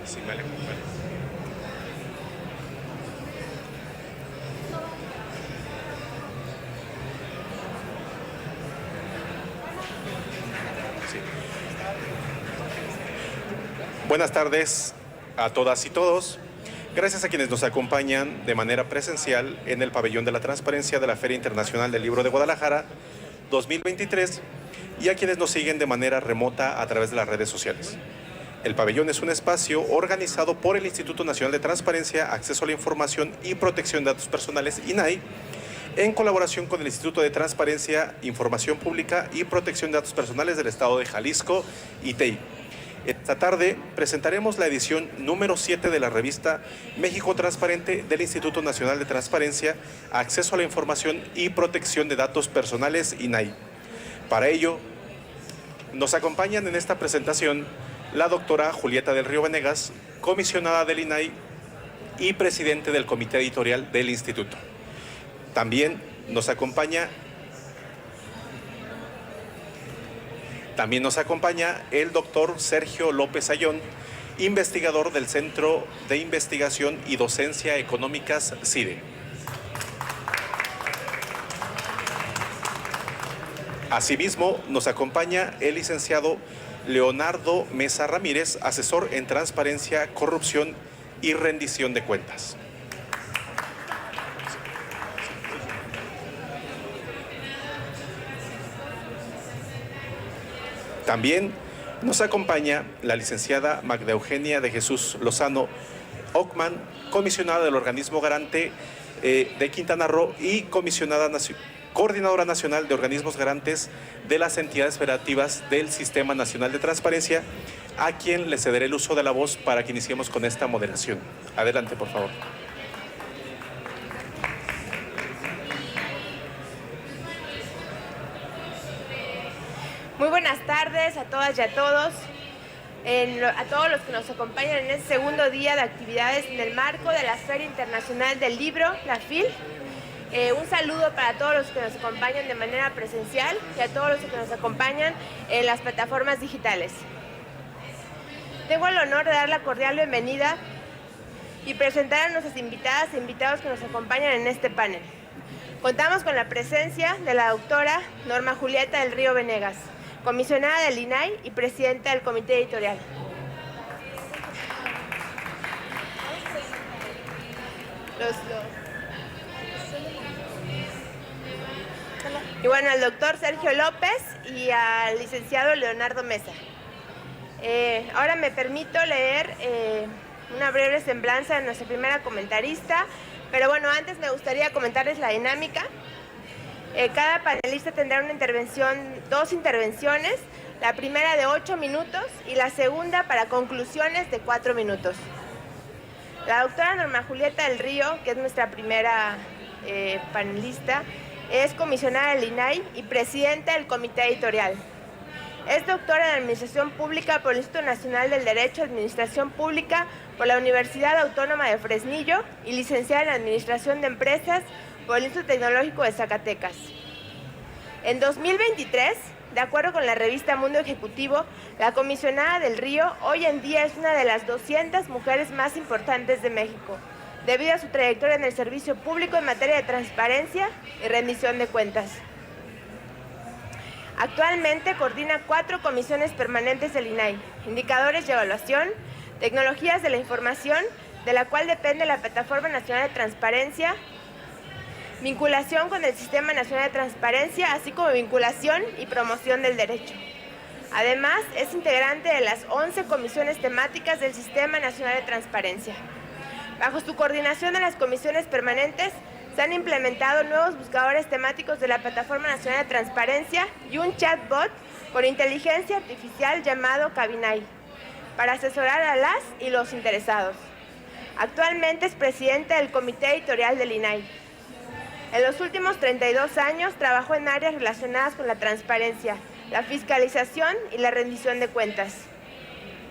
Sí, vale, vale. Sí. Buenas tardes a todas y todos. Gracias a quienes nos acompañan de manera presencial en el Pabellón de la Transparencia de la Feria Internacional del Libro de Guadalajara 2023 y a quienes nos siguen de manera remota a través de las redes sociales. El pabellón es un espacio organizado por el Instituto Nacional de Transparencia, Acceso a la Información y Protección de Datos Personales, INAI, en colaboración con el Instituto de Transparencia, Información Pública y Protección de Datos Personales del Estado de Jalisco, ITEI. Esta tarde presentaremos la edición número 7 de la revista México Transparente del Instituto Nacional de Transparencia, Acceso a la Información y Protección de Datos Personales, INAI. Para ello, nos acompañan en esta presentación la doctora Julieta del Río Venegas, comisionada del INAI y presidente del comité editorial del instituto. También nos acompaña el doctor Sergio López Ayón, investigador del Centro de Investigación y Docencia Económicas, CIDE. Asimismo, nos acompaña el licenciado Leonardo Mesa Ramírez, asesor en transparencia, corrupción y rendición de cuentas. También nos acompaña la licenciada Magda Eugenia de Jesús Lozano Ockman, comisionada del organismo garante de Quintana Roo y coordinadora nacional de organismos garantes de las entidades federativas del Sistema Nacional de Transparencia, a quien le cederé el uso de la voz para que iniciemos con esta moderación. Adelante, por favor. Muy buenas tardes a todas y a todos, a todos los que nos acompañan en este segundo día de actividades en el marco de la Feria Internacional del Libro, la FIL. Un saludo para todos los que nos acompañan de manera presencial y a todos los que nos acompañan en las plataformas digitales. Tengo el honor de dar la cordial bienvenida y presentar a nuestras invitadas e invitados que nos acompañan en este panel. Contamos con la presencia de la doctora Norma Julieta del Río Venegas, comisionada del INAI y presidenta del comité editorial. Y bueno, al doctor Sergio López y al licenciado Leonardo Mesa. Ahora me permito leer una breve semblanza de nuestra primera comentarista, pero bueno, antes me gustaría comentarles la dinámica. Cada panelista tendrá dos intervenciones, la primera de 8 minutos y la segunda para conclusiones de 4 minutos. La doctora Norma Julieta del Río, que es nuestra primera panelista, es comisionada del INAI y presidenta del comité editorial. Es doctora en Administración Pública por el Instituto Nacional del Derecho a Administración Pública por la Universidad Autónoma de Fresnillo y licenciada en Administración de Empresas por el Instituto Tecnológico de Zacatecas. En 2023, de acuerdo con la revista Mundo Ejecutivo, la comisionada del Río hoy en día es una de las 200 mujeres más importantes de México, debido a su trayectoria en el servicio público en materia de transparencia y rendición de cuentas. Actualmente coordina 4 comisiones permanentes del INAI, indicadores de evaluación, tecnologías de la información, de la cual depende la Plataforma Nacional de Transparencia, vinculación con el Sistema Nacional de Transparencia, así como vinculación y promoción del derecho. Además, es integrante de las 11 comisiones temáticas del Sistema Nacional de Transparencia. Bajo su coordinación de las comisiones permanentes, se han implementado nuevos buscadores temáticos de la Plataforma Nacional de Transparencia y un chatbot por inteligencia artificial llamado Cabinay, para asesorar a las y los interesados. Actualmente es presidenta del comité editorial del INAI. En los últimos 32 años trabajó en áreas relacionadas con la transparencia, la fiscalización y la rendición de cuentas.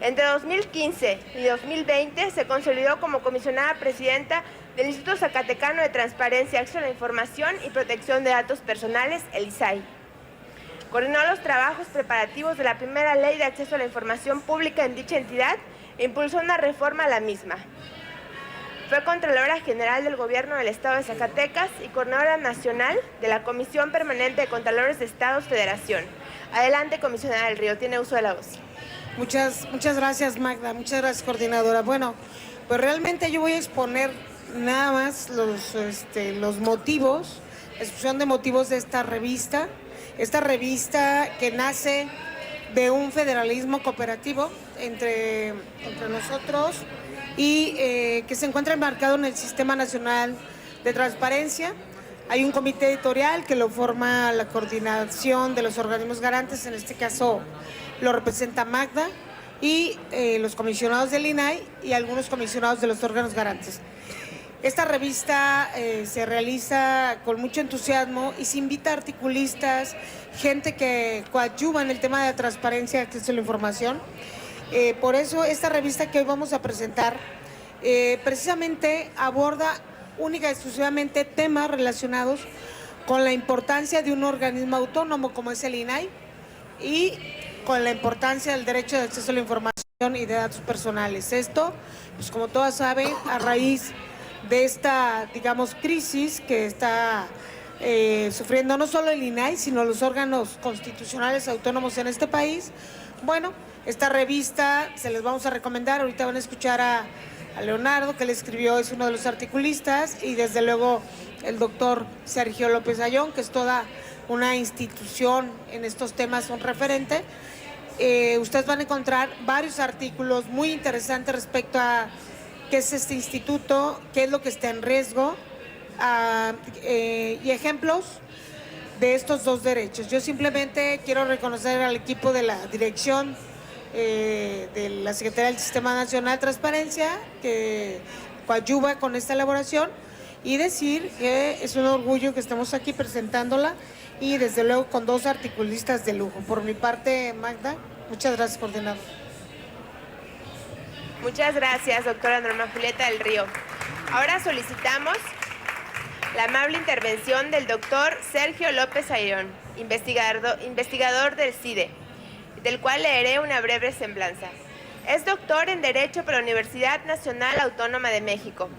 Entre 2015 y 2020 se consolidó como comisionada presidenta del Instituto Zacatecano de Transparencia, Acceso a la Información y Protección de Datos Personales, el ISAI. Coordinó los trabajos preparativos de la primera ley de acceso a la información pública en dicha entidad impulsó una reforma a la misma. Fue Contralora General del Gobierno del Estado de Zacatecas y Coordinadora Nacional de la Comisión Permanente de Contralores de Estados Federación. Adelante, comisionada del Río, tiene uso de la voz. Muchas gracias, Magda, muchas gracias, coordinadora. Bueno, pues realmente yo voy a exponer nada más los motivos, la exposición de motivos de esta revista que nace de un federalismo cooperativo entre nosotros y que se encuentra enmarcado en el Sistema Nacional de Transparencia. Hay un comité editorial que lo forma la coordinación de los organismos garantes, en este caso lo representa Magda, y los comisionados del INAI y algunos comisionados de los órganos garantes. Esta revista se realiza con mucho entusiasmo y se invita a articulistas, gente que coadyuva en el tema de la transparencia y acceso a la información. Por eso esta revista que hoy vamos a presentar precisamente aborda única y exclusivamente temas relacionados con la importancia de un organismo autónomo como es el INAI y con la importancia del derecho de acceso a la información y de datos personales. Esto, pues como todas saben, a raíz de esta, digamos, crisis que está sufriendo no solo el INAI, sino los órganos constitucionales autónomos en este país. Bueno, esta revista se les vamos a recomendar, ahorita van a escuchar a Leonardo, que le escribió, es uno de los articulistas, y desde luego el doctor Sergio López Ayón, que es toda una institución en estos temas, un referente. Ustedes van a encontrar varios artículos muy interesantes respecto a qué es este instituto, qué es lo que está en riesgo, y ejemplos de estos dos derechos. Yo simplemente quiero reconocer al equipo de la dirección de la Secretaría del Sistema Nacional de Transparencia que coadyuva con esta elaboración y decir que es un orgullo que estemos aquí presentándola y desde luego con dos articulistas de lujo. Por mi parte, Magda, muchas gracias, coordinador. Muchas gracias, doctora Norma Julieta del Río. Ahora solicitamos la amable intervención del doctor Sergio López Ayón, investigador del CIDE, del cual leeré una breve semblanza. Es doctor en Derecho por la Universidad Nacional Autónoma de México.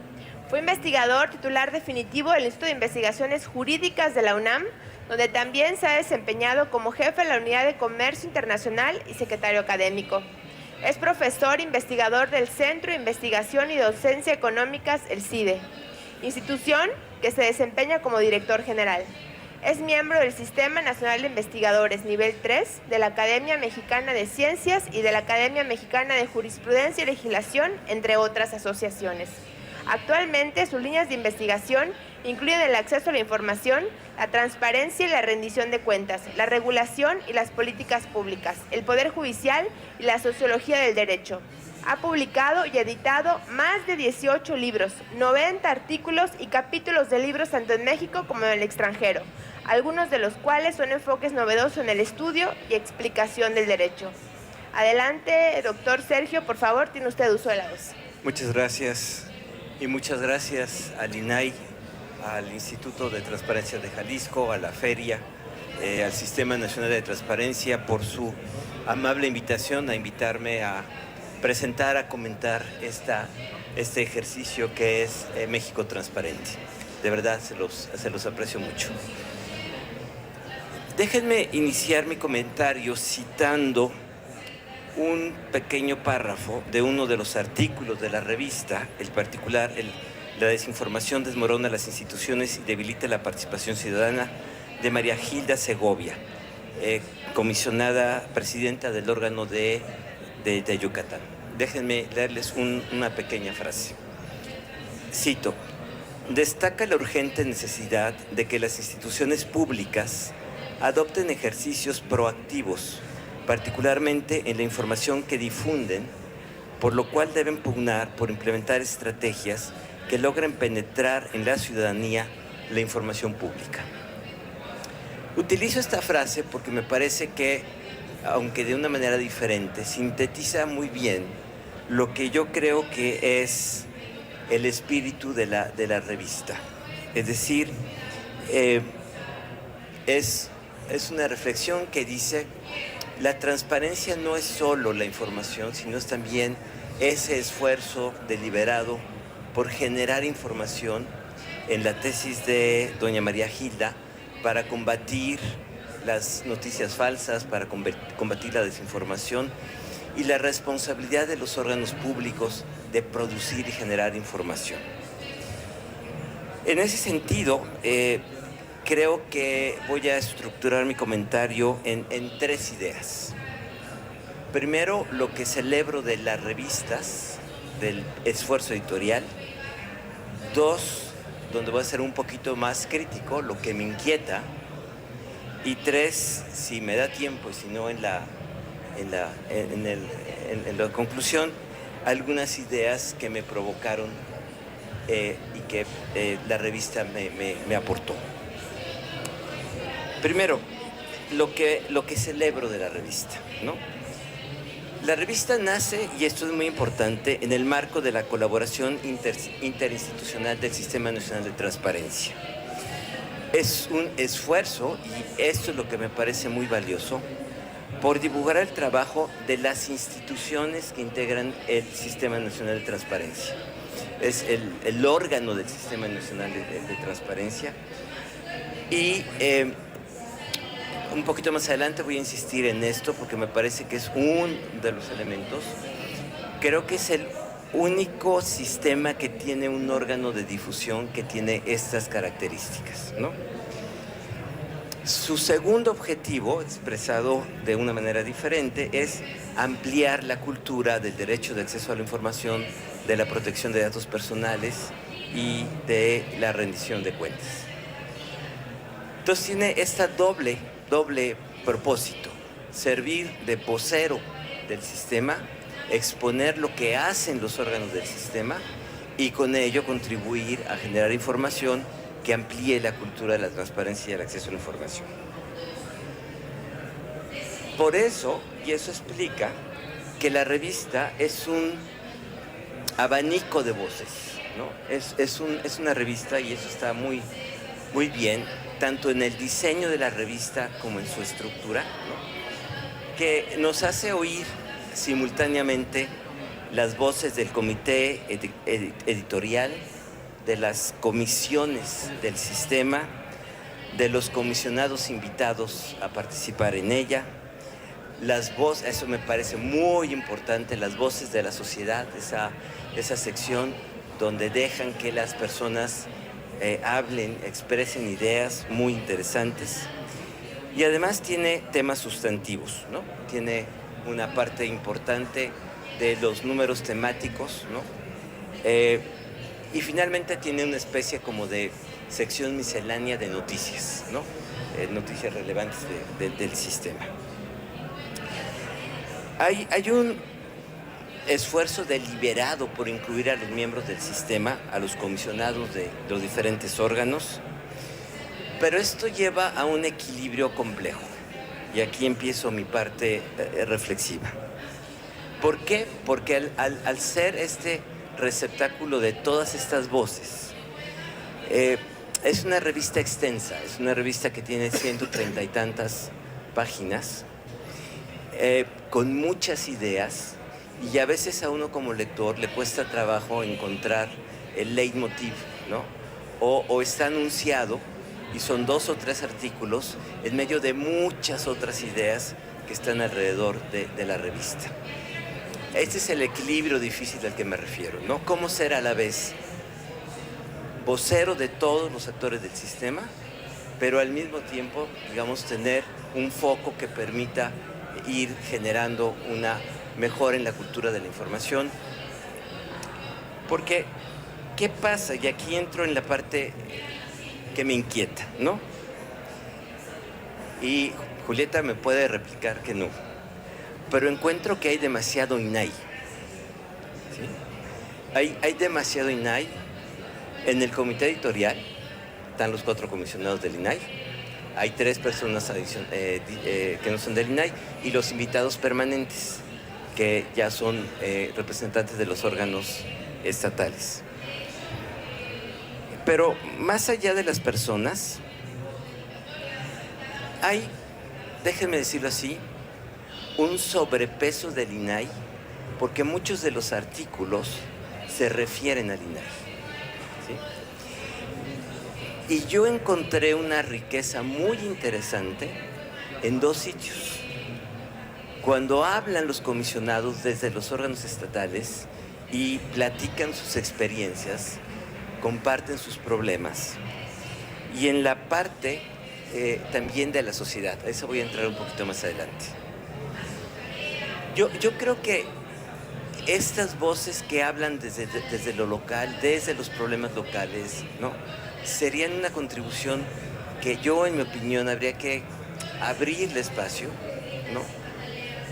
Fue investigador titular definitivo del Instituto de Investigaciones Jurídicas de la UNAM, donde también se ha desempeñado como jefe de la Unidad de Comercio Internacional y secretario académico. Es profesor investigador del Centro de Investigación y Docencia Económicas, el CIDE, institución que se desempeña como director general. Es miembro del Sistema Nacional de Investigadores nivel 3 de la Academia Mexicana de Ciencias y de la Academia Mexicana de Jurisprudencia y Legislación, entre otras asociaciones. Actualmente, sus líneas de investigación incluyen el acceso a la información, la transparencia y la rendición de cuentas, la regulación y las políticas públicas, el poder judicial y la sociología del derecho. Ha publicado y editado más de 18 libros, 90 artículos y capítulos de libros tanto en México como en el extranjero, algunos de los cuales son enfoques novedosos en el estudio y explicación del derecho. Adelante, doctor Sergio, por favor, tiene usted uso de la voz. Muchas gracias y muchas gracias al INAI, al Instituto de Transparencia de Jalisco, a la Feria, al Sistema Nacional de Transparencia por su amable invitación a invitarme a presentar, a comentar este ejercicio que es México Transparente. De verdad, se los aprecio mucho. Déjenme iniciar mi comentario citando un pequeño párrafo de uno de los artículos de la revista, el particular, La desinformación desmorona las instituciones y debilita la participación ciudadana, de María Gilda Segovia, comisionada presidenta del órgano de Yucatán. Déjenme leerles una pequeña frase. Cito: destaca la urgente necesidad de que las instituciones públicas adopten ejercicios proactivos, particularmente en la información que difunden, por lo cual deben pugnar por implementar estrategias que logren penetrar en la ciudadanía la información pública. Utilizo esta frase porque me parece que, aunque de una manera diferente, sintetiza muy bien lo que yo creo que es el espíritu de la revista. Es decir, es una reflexión que dice: la transparencia no es solo la información, sino es también ese esfuerzo deliberado por generar información en la tesis de doña María Gilda para combatir las noticias falsas, para combatir la desinformación y la responsabilidad de los órganos públicos de producir y generar información. En ese sentido, creo que voy a estructurar mi comentario en 3 ideas. Primero, lo que celebro de las revistas, del esfuerzo editorial. 2, donde voy a ser un poquito más crítico, lo que me inquieta. Y 3, si me da tiempo y si no en la conclusión, algunas ideas que me provocaron y que la revista me aportó. Primero, lo que celebro de la revista, ¿no? La revista nace, y esto es muy importante, en el marco de la colaboración interinstitucional del Sistema Nacional de Transparencia. Es un esfuerzo, y esto es lo que me parece muy valioso, por divulgar el trabajo de las instituciones que integran el Sistema Nacional de Transparencia. Es el órgano del Sistema Nacional de Transparencia. Y un poquito más adelante voy a insistir en esto porque me parece que es uno de los elementos. Creo que es el único sistema que tiene un órgano de difusión que tiene estas características, ¿no? Su segundo objetivo, expresado de una manera diferente, es ampliar la cultura del derecho de acceso a la información, de la protección de datos personales y de la rendición de cuentas. Entonces tiene esta doble propósito: servir de vocero del sistema, exponer lo que hacen los órganos del sistema y con ello contribuir a generar información que amplíe la cultura de la transparencia y el acceso a la información. Por eso, y eso explica que la revista es un abanico de voces, ¿no? Es una revista, y eso está muy bien, tanto en el diseño de la revista como en su estructura, ¿no? Que nos hace oír simultáneamente las voces del comité editorial, de las comisiones del sistema, de los comisionados invitados a participar en ella, las voces, eso me parece muy importante, las voces de la sociedad, esa sección donde dejan que las personas hablen, expresen ideas muy interesantes. Y además tiene temas sustantivos, ¿no? Tiene una parte importante de los números temáticos, ¿no? Y finalmente tiene una especie como de sección miscelánea de noticias, ¿no? Noticias relevantes del sistema. Hay un esfuerzo deliberado por incluir a los miembros del sistema, a los comisionados de los diferentes órganos, pero esto lleva a un equilibrio complejo. Y aquí empiezo mi parte reflexiva. ¿Por qué? Porque al ser este receptáculo de todas estas voces, es una revista extensa, es una revista que tiene 130 y tantas páginas, con muchas ideas, y a veces a uno como lector le cuesta trabajo encontrar el leitmotiv, ¿no? O está anunciado y son 2 o 3 artículos en medio de muchas otras ideas que están alrededor de la revista. Este es el equilibrio difícil al que me refiero, ¿no? Cómo ser a la vez vocero de todos los actores del sistema, pero al mismo tiempo, digamos, tener un foco que permita ir generando una mejora en la cultura de la información. Porque, ¿qué pasa? Y aquí entro en la parte que me inquieta, ¿no? Y Julieta me puede replicar que no. Pero encuentro que hay demasiado INAI. ¿Sí? Hay demasiado INAI. En el comité editorial están los 4 comisionados del INAI. Hay 3 personas que no son del INAI y los invitados permanentes, que ya son representantes de los órganos estatales. Pero más allá de las personas, hay, déjenme decirlo así, un sobrepeso del INAI porque muchos de los artículos se refieren al INAI. ¿Sí? Y yo encontré una riqueza muy interesante en dos sitios. Cuando hablan los comisionados desde los órganos estatales y platican sus experiencias, comparten sus problemas. Y en la parte también de la sociedad, a eso voy a entrar un poquito más adelante. Yo creo que estas voces que hablan desde lo local, desde los problemas locales, ¿no?, serían una contribución que yo, en mi opinión, habría que abrirle espacio, ¿no?,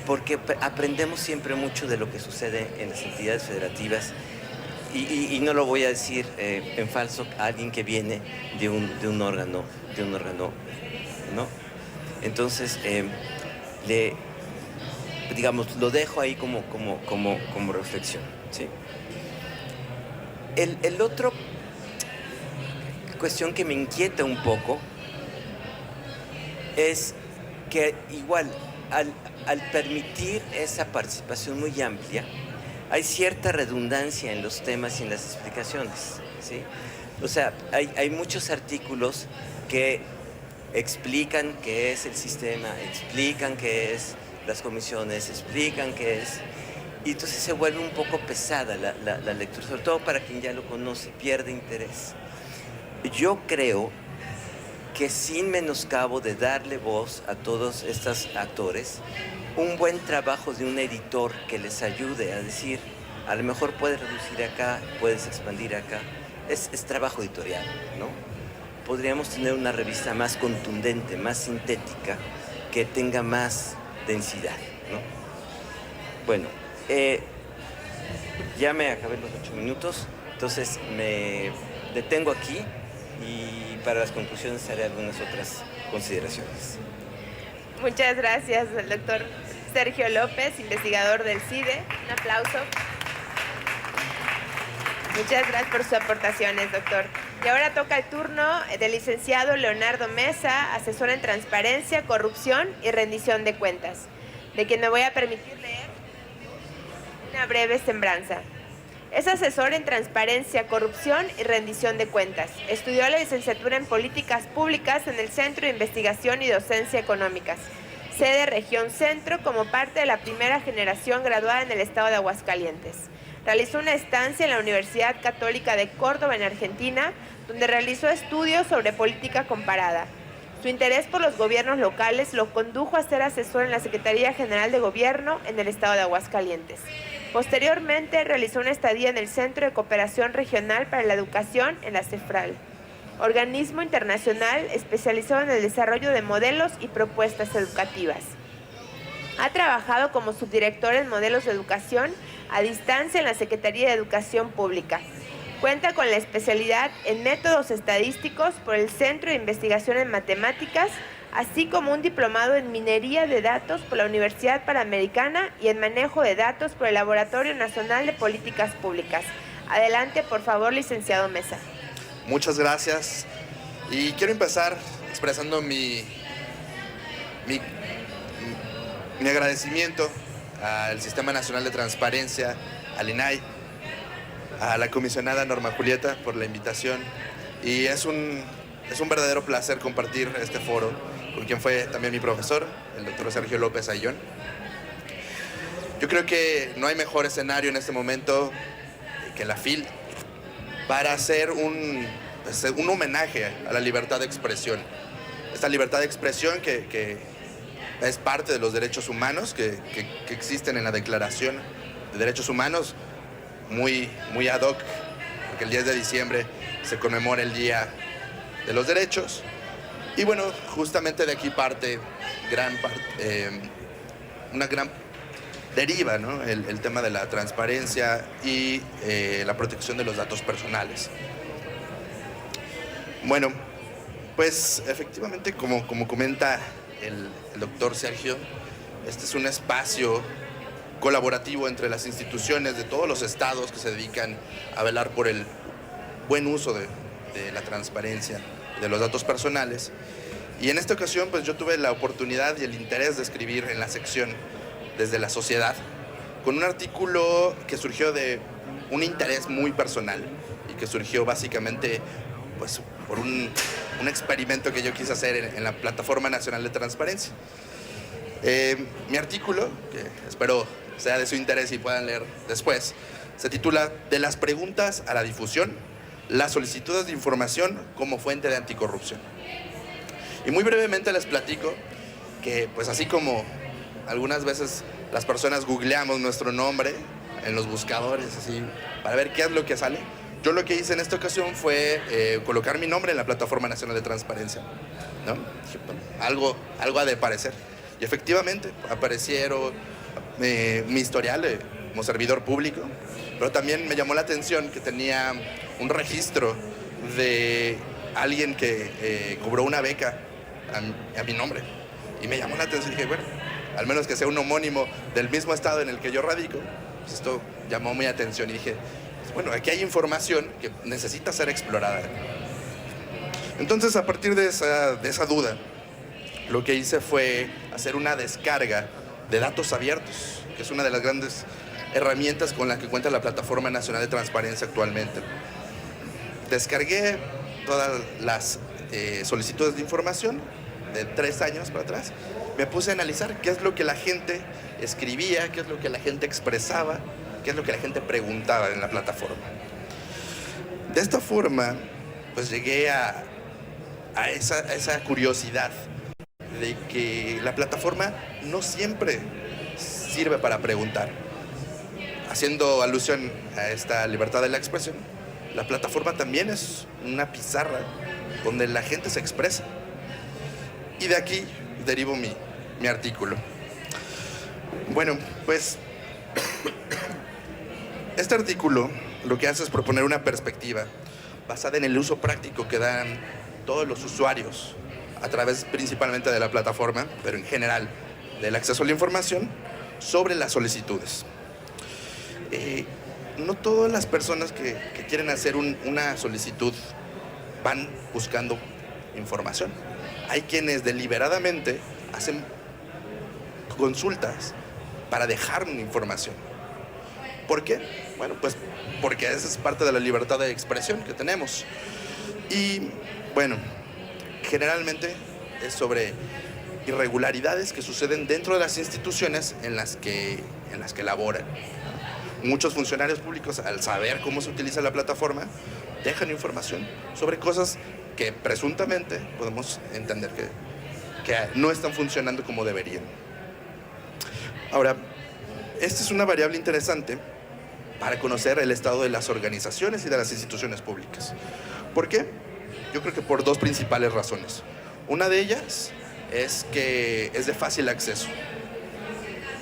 porque aprendemos siempre mucho de lo que sucede en las entidades federativas y no lo voy a decir en falso a alguien que viene de un órgano, ¿no? Entonces, digamos, lo dejo ahí como reflexión, ¿sí? El otro cuestión que me inquieta un poco es que igual al permitir esa participación muy amplia, hay cierta redundancia en los temas y en las explicaciones, ¿sí? O sea, hay muchos artículos que explican qué es el sistema, explican qué es las comisiones, explican qué es, y entonces se vuelve un poco pesada la lectura, sobre todo para quien ya lo conoce, pierde interés. Yo creo que sin menoscabo de darle voz a todos estos actores, un buen trabajo de un editor que les ayude a decir, a lo mejor puedes reducir acá, puedes expandir acá, es trabajo editorial, ¿no? Podríamos tener una revista más contundente, más sintética, que tenga más densidad, ¿no? Bueno, ya me acabé los 8 minutos, entonces me detengo aquí y para las conclusiones haré algunas otras consideraciones. Muchas gracias al doctor Sergio López, investigador del CIDE. Un aplauso. Muchas gracias por sus aportaciones, doctor. Y ahora toca el turno del licenciado Leonardo Mesa, asesor en transparencia, corrupción y rendición de cuentas, de quien me voy a permitir leer una breve semblanza. Es asesor en transparencia, corrupción y rendición de cuentas. Estudió la licenciatura en políticas públicas en el Centro de Investigación y Docencia Económicas, sede Región Centro, como parte de la primera generación graduada en el estado de Aguascalientes. Realizó una estancia en la Universidad Católica de Córdoba, en Argentina, donde realizó estudios sobre política comparada. Su interés por los gobiernos locales lo condujo a ser asesor en la Secretaría General de Gobierno en el estado de Aguascalientes. Posteriormente, realizó una estadía en el Centro de Cooperación Regional para la Educación en la CEFRAL, organismo internacional especializado en el desarrollo de modelos y propuestas educativas. Ha trabajado como subdirector en modelos de educación a distancia en la Secretaría de Educación Pública. Cuenta con la especialidad en métodos estadísticos por el Centro de Investigación en Matemáticas, así como un diplomado en minería de datos por la Universidad Panamericana y en manejo de datos por el Laboratorio Nacional de Políticas Públicas. Adelante, por favor, licenciado Mesa. Muchas gracias. Y quiero empezar expresando mi agradecimiento al Sistema Nacional de Transparencia, al INAI, a la comisionada Norma Julieta por la invitación. Y es un verdadero placer compartir este foro con quien fue también mi profesor, el doctor Sergio López Ayllón. Yo creo que no hay mejor escenario en este momento que la FIL para hacer un homenaje a la libertad de expresión. Esta libertad de expresión que es parte de los derechos humanos que existen en la Declaración de Derechos Humanos, muy ad hoc, porque el 10 de diciembre se conmemora el Día de los Derechos. Y bueno, justamente de aquí parte una gran deriva, ¿no? El tema de la transparencia y la protección de los datos personales. Bueno, pues efectivamente, como comenta el doctor Sergio, este es un espacio colaborativo entre las instituciones de todos los estados que se dedican a velar por el buen uso de la transparencia de los datos personales. Y en esta ocasión, pues yo tuve la oportunidad y el interés de escribir en la sección Desde la Sociedad, con un artículo que surgió de un interés muy personal y que surgió básicamente pues, por un experimento que yo quise hacer en la Plataforma Nacional de Transparencia. Mi artículo, que espero sea de su interés y puedan leer después, se titula "De las preguntas a la difusión, las solicitudes de información como fuente de anticorrupción". Y muy brevemente les platico que, pues así como algunas veces las personas googleamos nuestro nombre en los buscadores, así, para ver qué es lo que sale, yo lo que hice en esta ocasión fue colocar mi nombre en la Plataforma Nacional de Transparencia, ¿no? Dije, bueno, algo ha de parecer. Y efectivamente aparecieron mi historial como servidor público, pero también me llamó la atención que tenía un registro de alguien que cobró una beca a mi nombre. Y me llamó la atención y dije, bueno, al menos que sea un homónimo del mismo estado en el que yo radico, pues esto llamó mi atención y dije, bueno, aquí hay información que necesita ser explorada. Entonces, a partir de esa duda, lo que hice fue hacer una descarga de datos abiertos, que es una de las grandes herramientas con las que cuenta la Plataforma Nacional de Transparencia actualmente. Descargué todas las solicitudes de información de 3 años para atrás. Me puse a analizar qué es lo que la gente escribía, qué es lo que la gente expresaba, qué es lo que la gente preguntaba en la plataforma. De esta forma, pues llegué a esa curiosidad de que la plataforma no siempre sirve para preguntar. Haciendo alusión a esta libertad de la expresión, la plataforma también es una pizarra donde la gente se expresa. Y de aquí derivo mi artículo. Bueno, pues este artículo lo que hace es proponer una perspectiva basada en el uso práctico que dan todos los usuarios a través principalmente de la plataforma, pero en general del acceso a la información, sobre las solicitudes. No todas las personas que quieren hacer una solicitud van buscando información. Hay quienes deliberadamente hacen consultas para dejar una información. ¿Por qué? Bueno, pues porque esa es parte de la libertad de expresión que tenemos. Y bueno, generalmente es sobre irregularidades que suceden dentro de las instituciones en las que laboran. Muchos funcionarios públicos, al saber cómo se utiliza la plataforma, dejan información sobre cosas que presuntamente podemos entender que no están funcionando como deberían. Ahora, esta es una variable interesante para conocer el estado de las organizaciones y de las instituciones públicas. ¿Por qué? Yo creo que por 2 principales razones. Una de ellas es que es de fácil acceso.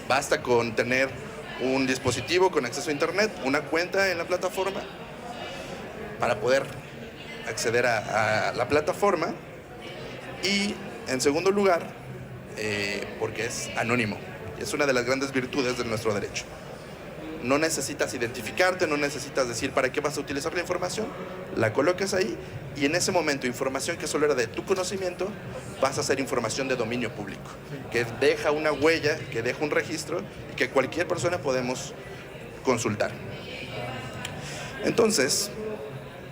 Basta con tener un dispositivo con acceso a internet, una cuenta en la plataforma, para poder acceder a la plataforma. Y en segundo lugar, porque es anónimo. Es una de las grandes virtudes de nuestro derecho. No necesitas identificarte, no necesitas decir para qué vas a utilizar la información, la colocas ahí y en ese momento información que solo era de tu conocimiento pasa a ser información de dominio público, que deja una huella, que deja un registro y que cualquier persona podemos consultar. Entonces,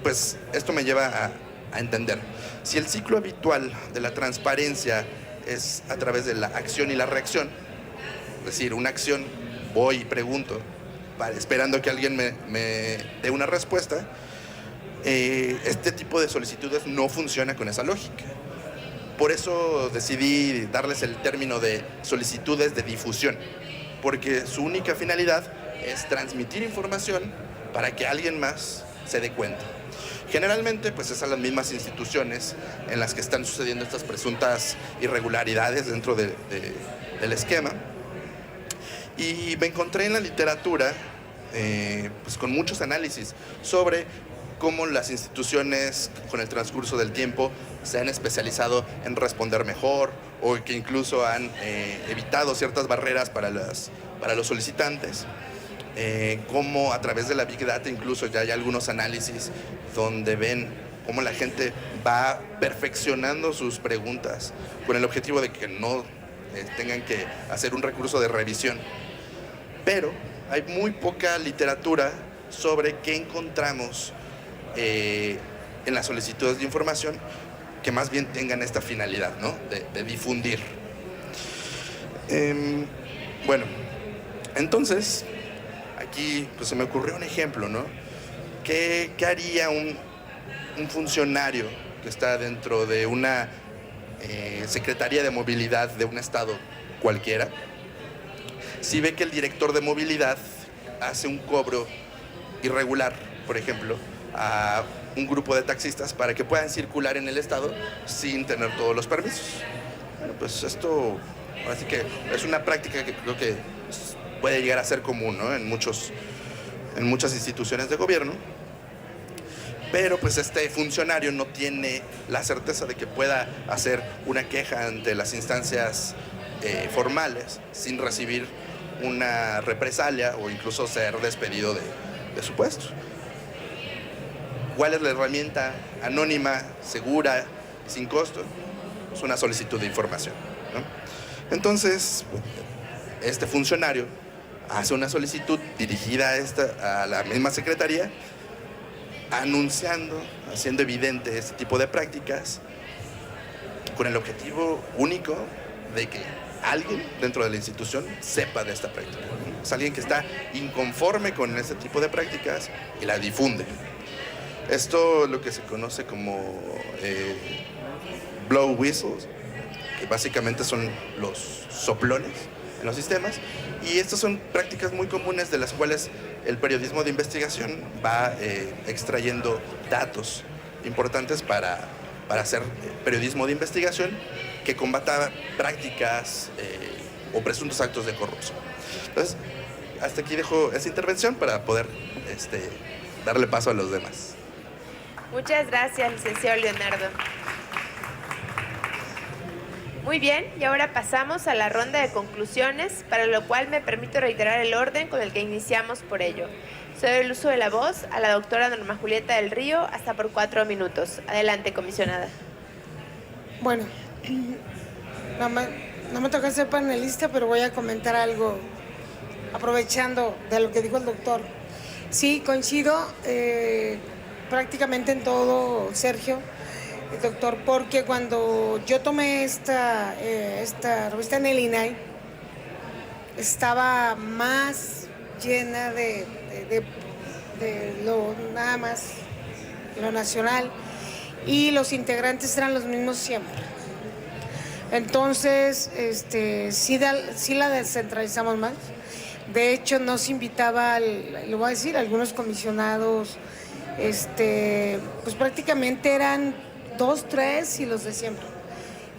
pues esto me lleva a entender, si el ciclo habitual de la transparencia es a través de la acción y la reacción, es decir, una acción, voy y pregunto, esperando que alguien me dé una respuesta, este tipo de solicitudes no funciona con esa lógica. Por eso decidí darles el término de solicitudes de difusión, porque su única finalidad es transmitir información para que alguien más se dé cuenta. Generalmente, pues es a las mismas instituciones en las que están sucediendo estas presuntas irregularidades dentro del esquema. Y me encontré en la literatura pues con muchos análisis sobre cómo las instituciones con el transcurso del tiempo se han especializado en responder mejor o que incluso han evitado ciertas barreras para los solicitantes. Cómo a través de la Big Data incluso ya hay algunos análisis donde ven cómo la gente va perfeccionando sus preguntas con el objetivo de que no tengan que hacer un recurso de revisión. Pero hay muy poca literatura sobre qué encontramos en las solicitudes de información que más bien tengan esta finalidad, ¿no? De difundir. Bueno, entonces, aquí pues, se me ocurrió un ejemplo, ¿no? ¿Qué haría un funcionario que está dentro de una Secretaría de Movilidad de un estado cualquiera si ve que el director de movilidad hace un cobro irregular, por ejemplo, a un grupo de taxistas para que puedan circular en el estado sin tener todos los permisos? Bueno, pues esto, así que es una práctica que creo que puede llegar a ser común, ¿no? en muchas instituciones de gobierno, pero pues este funcionario no tiene la certeza de que pueda hacer una queja ante las instancias formales sin recibir una represalia o incluso ser despedido de su puesto. ¿Cuál es la herramienta anónima, segura, sin costo? Es una solicitud de información, ¿no? Entonces, este funcionario hace una solicitud dirigida a la misma secretaría, anunciando, haciendo evidente este tipo de prácticas, con el objetivo único de que alguien dentro de la institución sepa de esta práctica. Es alguien que está inconforme con este tipo de prácticas y la difunde. Esto es lo que se conoce como blow whistles, que básicamente son los soplones en los sistemas, y estas son prácticas muy comunes de las cuales el periodismo de investigación va extrayendo datos importantes para hacer periodismo de investigación que combata prácticas o presuntos actos de corrupción. Entonces, hasta aquí dejo esta intervención para poder darle paso a los demás. Muchas gracias, licenciado Leonardo. Muy bien, y ahora pasamos a la ronda de conclusiones, para lo cual me permito reiterar el orden con el que iniciamos por ello. Cedo el uso de la voz a la doctora Norma Julieta del Río, hasta por 4 minutos. Adelante, comisionada. Bueno, no me toca ser panelista, pero voy a comentar algo aprovechando de lo que dijo el doctor. Sí, coincido prácticamente en todo, Sergio, el doctor, porque cuando yo tomé esta revista en el INAI, estaba más llena de lo nada más, lo nacional, y los integrantes eran los mismos siempre. Entonces, sí la descentralizamos más. De hecho, nos invitaba, lo voy a decir, algunos comisionados, pues prácticamente eran 2, 3 y los de siempre.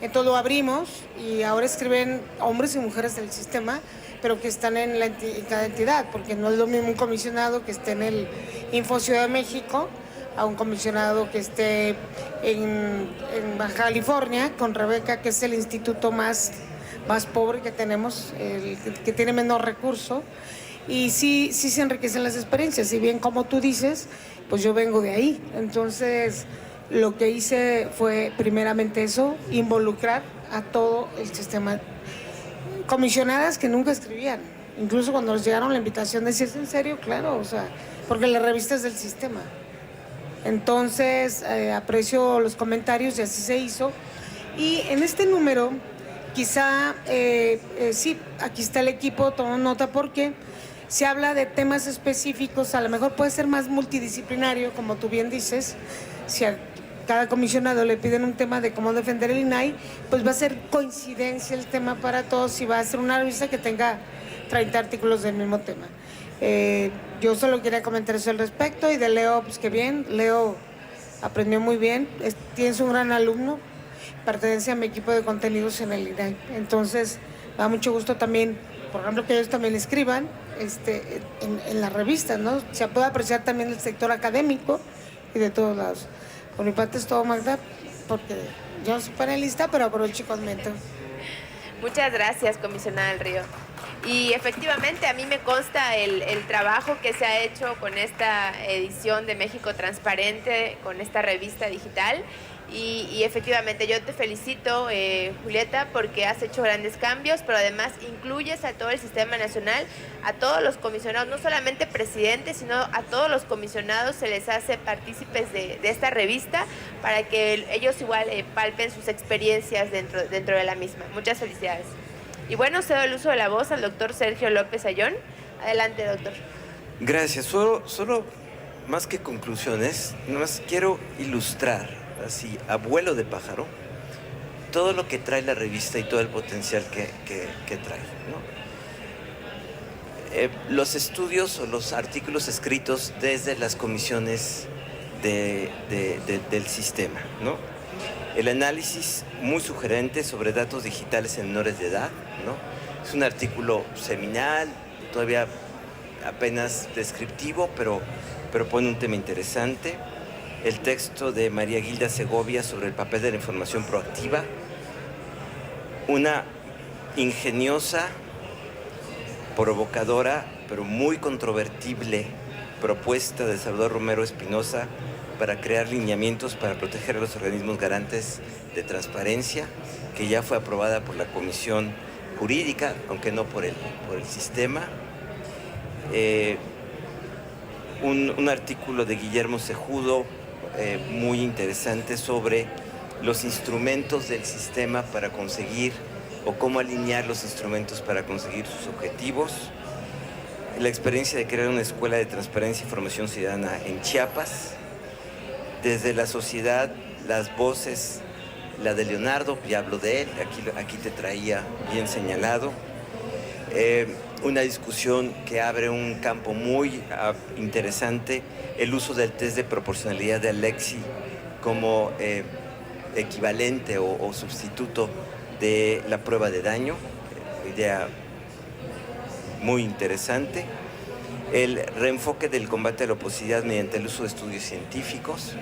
Entonces lo abrimos y ahora escriben hombres y mujeres del sistema, pero que están en cada entidad, porque no es lo mismo un comisionado que esté en el Info Ciudad de México a un comisionado que esté en Baja California, con Rebeca, que es el instituto más pobre que tenemos, el que tiene menos recurso, y sí se enriquecen las experiencias, y bien como tú dices, pues yo vengo de ahí. Entonces lo que hice fue primeramente eso, involucrar a todo el sistema. Comisionadas que nunca escribían, incluso cuando les llegaron la invitación, decían, ¿es en serio? Claro, o sea, porque la revista es del sistema. Entonces aprecio los comentarios y así se hizo. Y en este número, quizá, sí, aquí está el equipo, tomo nota porque se habla de temas específicos, a lo mejor puede ser más multidisciplinario, como tú bien dices. Si a cada comisionado le piden un tema de cómo defender el INAI, pues va a ser coincidencia el tema para todos y va a ser una revista que tenga 30 artículos del mismo tema. Yo solo quería comentar eso al respecto, y de Leo, pues que bien, Leo aprendió muy bien, tienes un gran alumno, pertenece a mi equipo de contenidos en el INAI. Entonces, me da mucho gusto también, por ejemplo, que ellos también escriban en las revistas, ¿no? Se puede apreciar también el sector académico y de todos lados. Por mi parte es todo, Magda, porque yo no soy panelista, pero aprovecho y comento. Muchas gracias, comisionada del Río. Y efectivamente a mí me consta el trabajo que se ha hecho con esta edición de México Transparente, con esta revista digital, Y efectivamente yo te felicito, Julieta, porque has hecho grandes cambios, pero además incluyes a todo el sistema nacional, a todos los comisionados, no solamente presidentes, sino a todos los comisionados se les hace partícipes de esta revista para que ellos igual palpen sus experiencias dentro de la misma. Muchas felicidades. Y bueno, cedo el uso de la voz al doctor Sergio López Ayón. Adelante, doctor. Gracias. Solo más que conclusiones, nomás quiero ilustrar, así, a vuelo de pájaro, todo lo que trae la revista y todo el potencial que trae, ¿no? Los estudios o los artículos escritos desde las comisiones del sistema, ¿no? El análisis muy sugerente sobre datos digitales en menores de edad, ¿no? Es un artículo seminal, todavía apenas descriptivo, pero pone un tema interesante. El texto de María Gilda Segovia sobre el papel de la información proactiva, una ingeniosa, provocadora, pero muy controvertible propuesta de Salvador Romero Espinosa para crear lineamientos para proteger a los organismos garantes de transparencia, que ya fue aprobada por la Comisión Jurídica, aunque no por el sistema. Un artículo de Guillermo Cejudo muy interesante sobre los instrumentos del sistema para conseguir, o cómo alinear los instrumentos para conseguir sus objetivos. La experiencia de crear una escuela de transparencia y formación ciudadana en Chiapas. Desde la sociedad, las voces, la de Leonardo, ya hablo de él, aquí te traía bien señalado. Una discusión que abre un campo muy interesante, el uso del test de proporcionalidad de Alexi como equivalente o sustituto de la prueba de daño, idea muy interesante. El reenfoque del combate a la oposición mediante el uso de estudios científicos.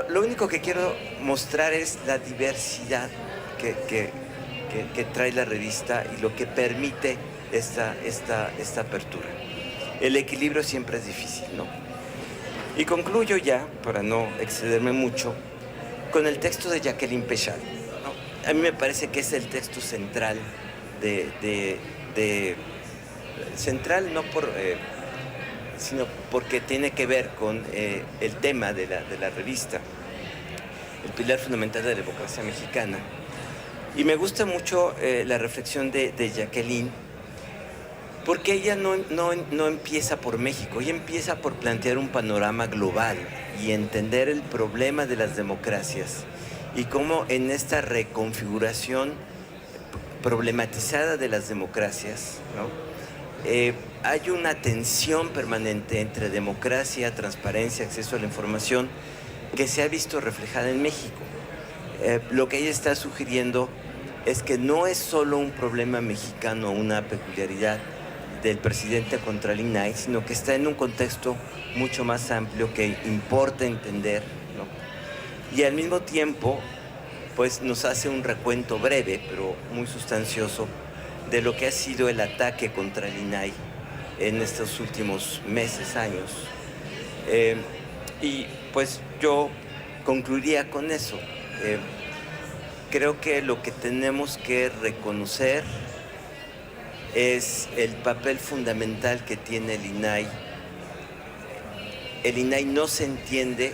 Lo único que quiero mostrar es la diversidad que trae la revista y lo que permite esta apertura. El equilibrio siempre es difícil, ¿no? Y concluyo ya, para no excederme mucho, con el texto de Jacqueline Pechal, ¿no? A mí me parece que es el texto central central no sino porque tiene que ver con el tema de la revista, el pilar fundamental de la democracia mexicana. Y me gusta mucho la reflexión de Jacqueline, porque ella no empieza por México, ella empieza por plantear un panorama global y entender el problema de las democracias y cómo en esta reconfiguración problematizada de las democracias, ¿no? Hay una tensión permanente entre democracia, transparencia, acceso a la información que se ha visto reflejada en México. Lo que ella está sugiriendo es que no es solo un problema mexicano, una peculiaridad del presidente contra el INAI, sino que está en un contexto mucho más amplio que importa entender, ¿no? Y al mismo tiempo, pues nos hace un recuento breve, pero muy sustancioso, de lo que ha sido el ataque contra el INAI en estos últimos meses, años. Y pues yo concluiría con eso. Creo que lo que tenemos que reconocer es el papel fundamental que tiene el INAI. El INAI no se entiende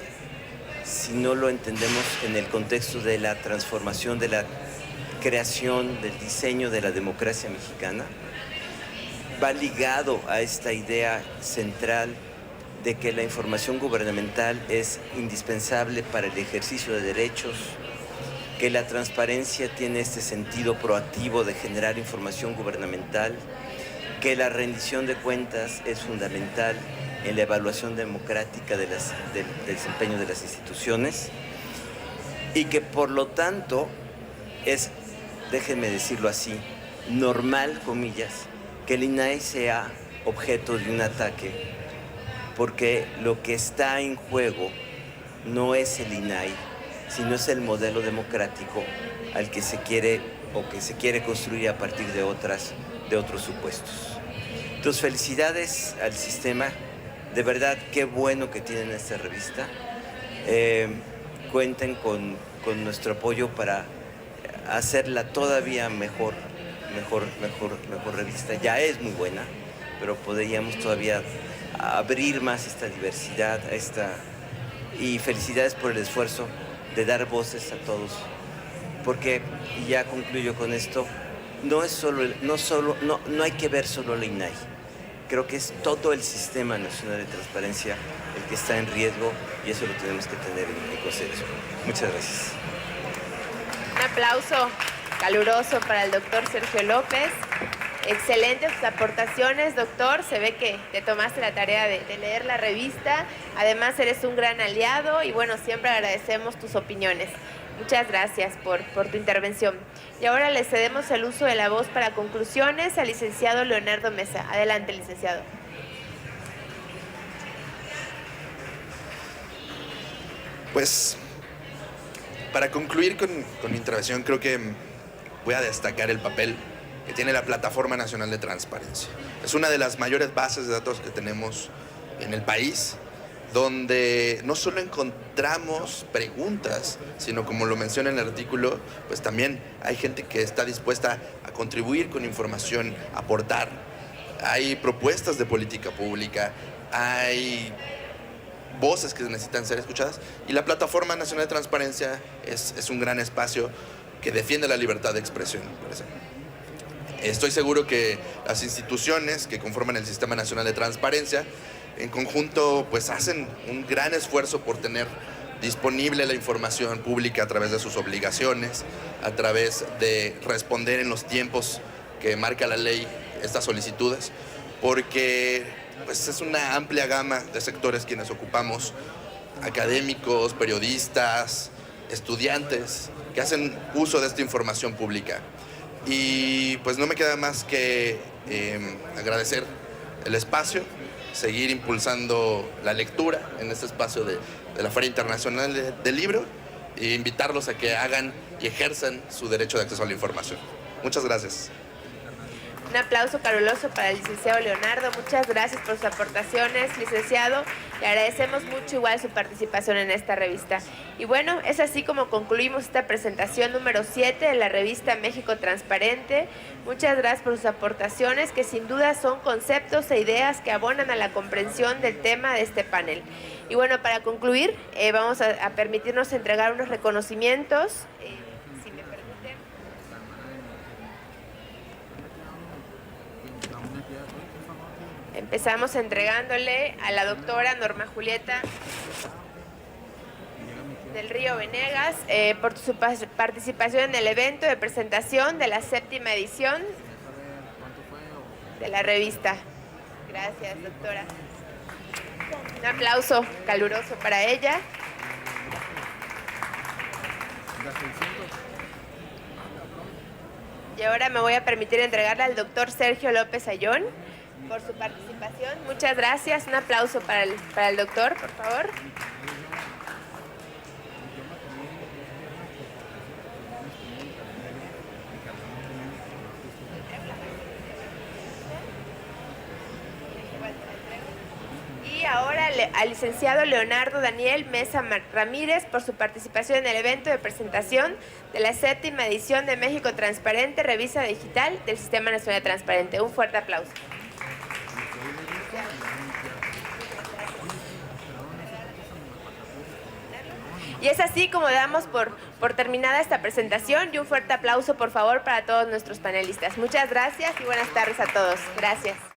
si no lo entendemos en el contexto de la transformación, de la creación, del diseño de la democracia mexicana. Va ligado a esta idea central de que la información gubernamental es indispensable para el ejercicio de derechos, que la transparencia tiene este sentido proactivo de generar información gubernamental, que la rendición de cuentas es fundamental en la evaluación democrática del desempeño de las instituciones y que por lo tanto es, déjenme decirlo así, normal, comillas, que el INAI sea objeto de un ataque, porque lo que está en juego no es el INAI, sino es el modelo democrático al que se quiere o que se quiere construir a partir de otros supuestos. Entonces, felicidades al sistema. De verdad, qué bueno que tienen esta revista. cuenten con nuestro apoyo para hacerla todavía mejor revista. Ya es muy buena, pero podríamos todavía abrir más esta diversidad, y felicidades por el esfuerzo de dar voces a todos, porque, y ya concluyo con esto, no hay que ver solo la INAI. Creo que es todo el Sistema Nacional de Transparencia el que está en riesgo, y eso lo tenemos que tener en consideración. Muchas gracias. Un aplauso caluroso para el doctor Sergio López. Excelentes sus aportaciones, doctor. Se ve que te tomaste la tarea de leer la revista. Además, eres un gran aliado y bueno, siempre agradecemos tus opiniones. Muchas gracias por tu intervención. Y ahora le cedemos el uso de la voz para conclusiones al licenciado Leonardo Mesa. Adelante, licenciado. Pues, para concluir con mi intervención, creo que voy a destacar el papel que tiene la Plataforma Nacional de Transparencia. Es una de las mayores bases de datos que tenemos en el país, donde no solo encontramos preguntas, sino como lo menciona en el artículo, pues también hay gente que está dispuesta a contribuir con información, a aportar. Hay propuestas de política pública, hay voces que necesitan ser escuchadas, y la Plataforma Nacional de Transparencia es un gran espacio que defiende la libertad de expresión. Estoy seguro que las instituciones que conforman el Sistema Nacional de Transparencia en conjunto pues hacen un gran esfuerzo por tener disponible la información pública a través de sus obligaciones, a través de responder en los tiempos que marca la ley estas solicitudes, porque pues es una amplia gama de sectores quienes ocupamos, académicos, periodistas, estudiantes, que hacen uso de esta información pública. Y pues no me queda más que agradecer el espacio, seguir impulsando la lectura en este espacio de la Feria Internacional del Libro e invitarlos a que hagan y ejerzan su derecho de acceso a la información. Muchas gracias. Un aplauso caluroso para el licenciado Leonardo. Muchas gracias por sus aportaciones, licenciado. Le agradecemos mucho igual su participación en esta revista. Y bueno, es así como concluimos esta presentación número 7 de la revista México Transparente. Muchas gracias por sus aportaciones, que sin duda son conceptos e ideas que abonan a la comprensión del tema de este panel. Y bueno, para concluir, vamos a permitirnos entregar unos reconocimientos. Si me permiten. Empezamos entregándole a la doctora Norma Julieta del Río Venegas por su participación en el evento de presentación de la 7ª edición de la revista. Gracias, doctora. Un aplauso caluroso para ella. Y ahora me voy a permitir entregarle al doctor Sergio López Ayón por su participación. Muchas gracias. Un aplauso para el doctor, por favor. Y ahora al licenciado Leonardo Daniel Mesa Ramírez por su participación en el evento de presentación de la 7ª edición de México Transparente, revista digital del Sistema Nacional de Transparente. Un fuerte aplauso. Y es así como damos por terminada esta presentación, y un fuerte aplauso por favor para todos nuestros panelistas. Muchas gracias y buenas tardes a todos. Gracias.